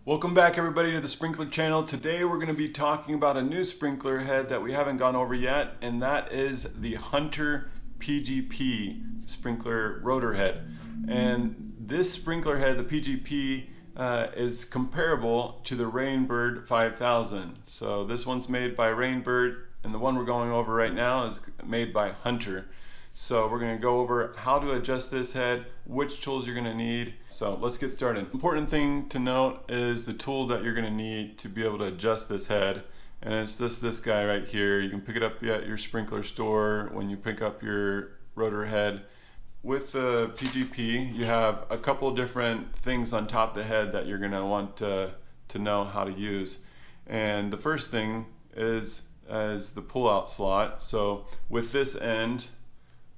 Welcome back everybody to the Sprinkler channel. Today we're going to be talking about a new sprinkler head that we haven't gone over yet, and that is the Hunter PGP Sprinkler Rotor Head. And this sprinkler head, the PGP, is comparable to the Rainbird 5000. So this one's made by Rainbird, and the one we're going over right now is made by Hunter. So we're going to go over how to adjust this head, which tools you're going to need. So let's get started. Important thing to note is the tool that you're going to need to be able to adjust this head. And it's this guy right here. You can pick it up at your sprinkler store when you pick up your rotor head. With the PGP, you have a couple different things on top of the head that you're going to want to know how to use. And the first thing is the pull-out slot. So with this end,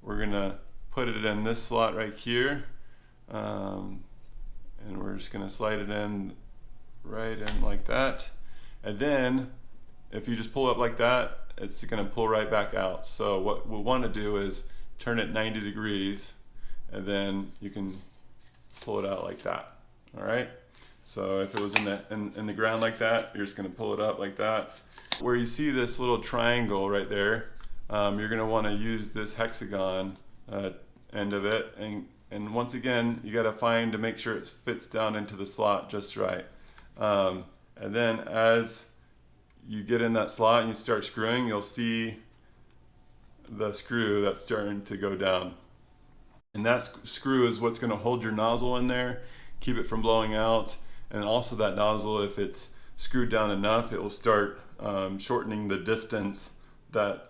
we're gonna put it in this slot right here, and we're just gonna slide it in right in like that. And then if you just pull up like that, it's gonna pull right back out. So what we'll want to do is turn it 90 degrees, and then you can pull it out like that. All right. So if it was in the ground like that, you're just gonna pull it up like that. Where you see this little triangle right there, you're going to want to use this hexagon end of it, and once again you got to find to make sure it fits down into the slot just right. And then as you get in that slot and you start screwing, you'll see the screw that's starting to go down, and that screw is what's going to hold your nozzle in there, keep it from blowing out. And also that nozzle, if it's screwed down enough, it will start shortening the distance that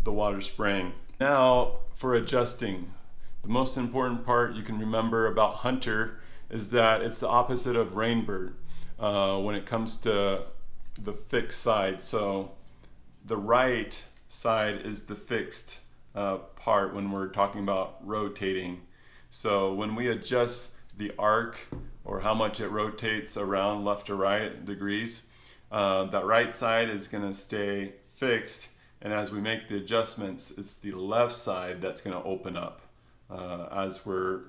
the water's spraying. Now for adjusting, the most important part you can remember about Hunter is that it's the opposite of Rainbird when it comes to the fixed side. So the right side is the fixed part when we're talking about rotating. So when we adjust the arc, or how much it rotates around left or right degrees, that right side is going to stay fixed. And as we make the adjustments, it's the left side that's going to open up as we're,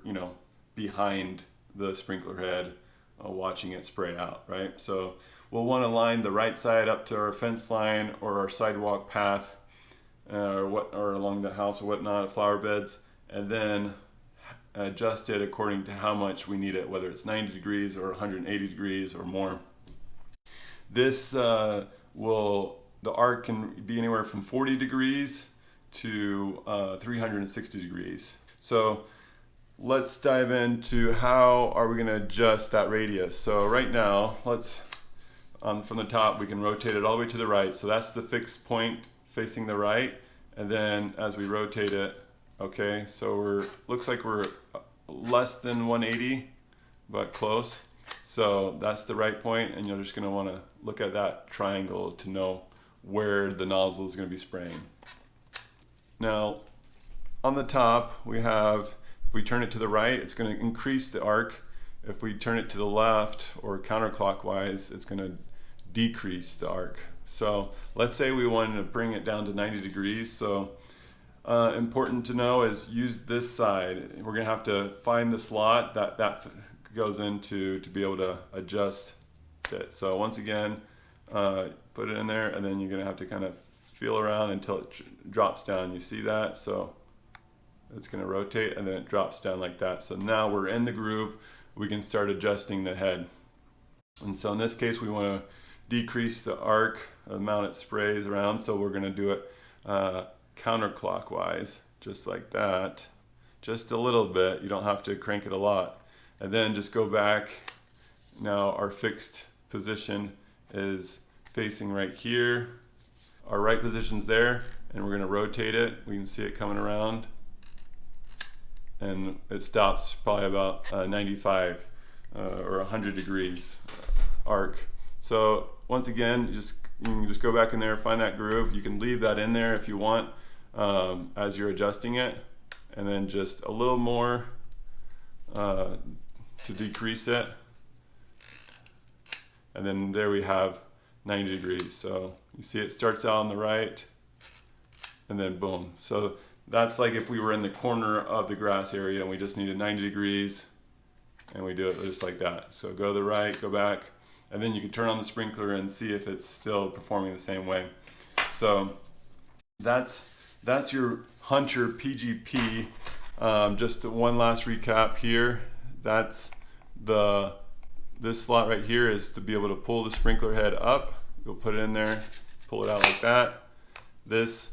behind the sprinkler head, watching it spray out, right? So we'll want to line the right side up to our fence line or our sidewalk path, or along the house or whatnot, flower beds, and then adjust it according to how much we need it, whether it's 90 degrees or 180 degrees or more. This the arc can be anywhere from 40 degrees to 360 degrees. So let's dive into how are we going to adjust that radius. So right now, from the top, we can rotate it all the way to the right. So that's the fixed point facing the right. And then as we rotate it, okay, so looks like we're less than 180, but close. So that's the right point, and you're just going to want to look at that triangle to know where the nozzle is going to be spraying. Now on the top we have, if we turn it to the right, it's going to increase the arc. If we turn it to the left or counterclockwise, it's going to decrease the arc. So let's say we wanted to bring it down to 90 degrees. So important to know is use this side. We're going to have to find the slot that goes into to be able to adjust it. So once again, put it in there, and then you're going to have to kind of feel around until it drops down. You see that? So it's going to rotate and then it drops down like that. So now we're in the groove. We can start adjusting the head. And so in this case, we want to decrease the arc, the amount it sprays around. So we're going to do it counterclockwise, just like that. Just a little bit. You don't have to crank it a lot. And then just go back. Now our fixed position is facing right here. Our right position's there, and we're going to rotate it. We can see it coming around, and it stops probably about 95 or 100 degrees arc. So once again, you can just go back in there, find that groove. You can leave that in there if you want as you're adjusting it, and then just a little more to decrease it. And then there we have 90 degrees. So you see it starts out on the right, and then boom. So that's like if we were in the corner of the grass area and we just needed 90 degrees, and we do it just like that. So go to the right, go back, and then you can turn on the sprinkler and see if it's still performing the same way. So that's your Hunter PGP. Just one last recap here. That's this slot right here is to be able to pull the sprinkler head up. You'll put it in there, pull it out like that. This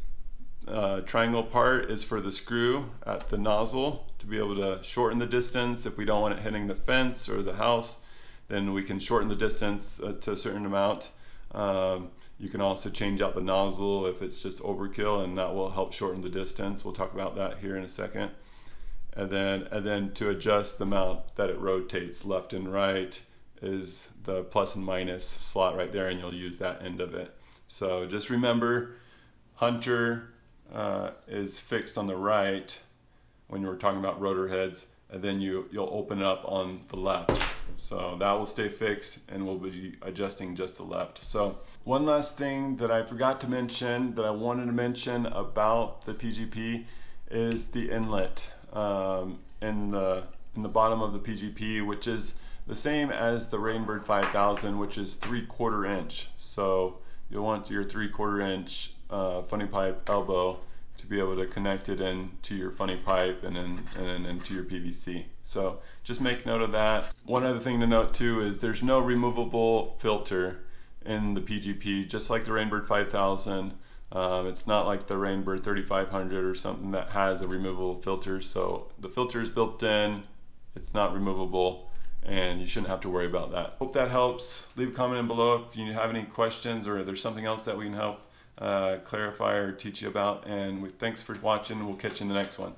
triangle part is for the screw at the nozzle to be able to shorten the distance. If we don't want it hitting the fence or the house, then we can shorten the distance to a certain amount. You can also change out the nozzle if it's just overkill, and that will help shorten the distance. We'll talk about that here in a second. And then to adjust the amount that it rotates left and right is the plus and minus slot right there, and you'll use that end of it. So just remember, Hunter is fixed on the right when we're talking about rotor heads, and then you'll open up on the left. So that will stay fixed, and we'll be adjusting just the left. So one last thing that I forgot to mention that I wanted to mention about the PGP is the inlet in the bottom of the PGP, which is the same as the Rainbird 5000, which is 3/4 inch. So you'll want your 3/4 inch funny pipe elbow to be able to connect it into your funny pipe and then into your PVC. So just make note of that. One other thing to note too is there's no removable filter in the PGP, just like the Rainbird 5000. It's not like the Rainbird 3500 or something that has a removable filter. So the filter is built in, it's not removable, and you shouldn't have to worry about that. Hope that helps. Leave a comment below if you have any questions or there's something else that we can help clarify or teach you about. And thanks for watching. We'll catch you in the next one.